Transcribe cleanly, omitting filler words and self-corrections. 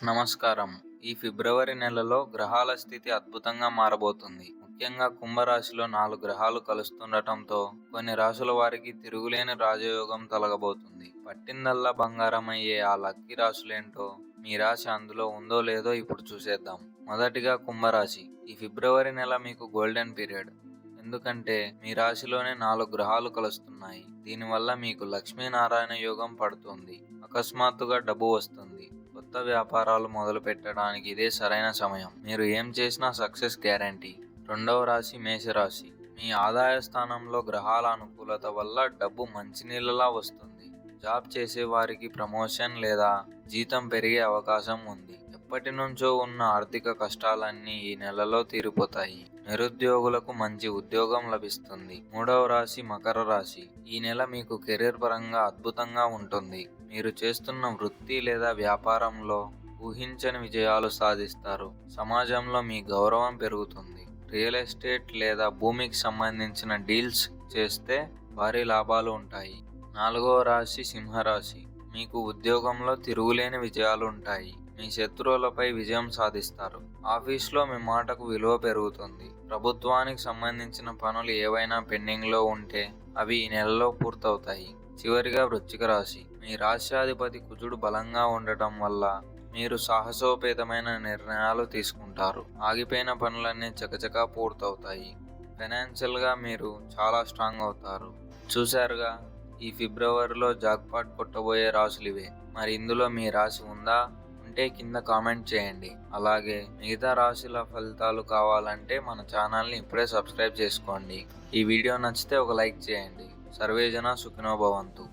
నమస్కారం. ఈ ఫిబ్రవరి నెలలో గ్రహాల స్థితి అద్భుతంగా మారబోతుంది. ముఖ్యంగా కుంభరాశిలో 4 గ్రహాలు కలుస్తుండటంతో కొన్ని రాశుల వారికి తిరుగులేని రాజయోగం కలగబోతుంది. పట్టిందల్లా బంగారం అయ్యే ఆ లక్కీ రాశులేంటో, మీ రాశి అందులో ఉందో లేదో ఇప్పుడు చూసేద్దాం. మొదటిగా కుంభరాశి. ఈ ఫిబ్రవరి నెల మీకు గోల్డెన్ పీరియడ్. ఎందుకంటే మీ రాశిలోనే 4 గ్రహాలు కలుస్తున్నాయి. దీనివల్ల మీకు లక్ష్మీనారాయణ యోగం పడుతుంది. అకస్మాత్తుగా డబ్బు వస్తుంది. కొత్త వ్యాపారాలు మొదలు పెట్టడానికి ఇదే సరైన సమయం. మీరు ఏం చేసినా సక్సెస్ గ్యారంటీ. రెండవ రాశి మేషరాశి. మీ ఆదాయ స్థానంలో గ్రహాల అనుకూలత వల్ల డబ్బు మంచినీళ్ళలా వస్తుంది. జాబ్ చేసే వారికి ప్రమోషన్ లేదా జీతం పెరిగే అవకాశం ఉంది. ఎప్పటి నుంచో ఉన్న ఆర్థిక కష్టాలన్నీ ఈ నెలలో తీరిపోతాయి. నిరుద్యోగులకు మంచి ఉద్యోగం లభిస్తుంది. మూడవ రాశి మకర రాశి. ఈ నెల మీకు కెరీర్ పరంగా అద్భుతంగా ఉంటుంది. మీరు చేస్తున్న వృత్తి లేదా వ్యాపారంలో ఊహించని విజయాలు సాధిస్తారు. సమాజంలో మీ గౌరవం పెరుగుతుంది. రియల్ ఎస్టేట్ లేదా భూమికి సంబంధించిన డీల్స్ చేస్తే భారీ లాభాలు ఉంటాయి. నాలుగవ రాశి సింహరాశి. మీకు ఉద్యోగంలో తిరుగులేని విజయాలు ఉంటాయి. మీ శత్రువులపై విజయం సాధిస్తారు. ఆఫీస్లో మీ మాటకు విలువ పెరుగుతుంది. ప్రభుత్వానికి సంబంధించిన పనులు ఏవైనా పెండింగ్లో ఉంటే అవి ఈ నెలలో పూర్తవుతాయి. చివరిగా వృశ్చిక రాశి. మీ రాశ్యాధిపతి కుజుడు బలంగా ఉండటం వల్ల మీరు సాహసోపేతమైన నిర్ణయాలు తీసుకుంటారు. ఆగిపోయిన పనులన్నీ చకచకా పూర్తవుతాయి. ఫైనాన్షియల్గా మీరు చాలా స్ట్రాంగ్ అవుతారు. చూశారుగా, ఈ ఫిబ్రవరిలో జాక్పాట్ కొట్టబోయే రాశులు ఇవే. మరి ఇందులో మీ రాశి ఉందా? ఉంటే కింద కామెంట్ చేయండి. అలాగే మిగతా రాశుల ఫలితాలు కావాలంటే మన ఛానల్ని ఇప్పుడే సబ్స్క్రైబ్ చేసుకోండి. ఈ వీడియో నచ్చితే ఒక లైక్ చేయండి. సర్వేజన సుఖినో భవంతు.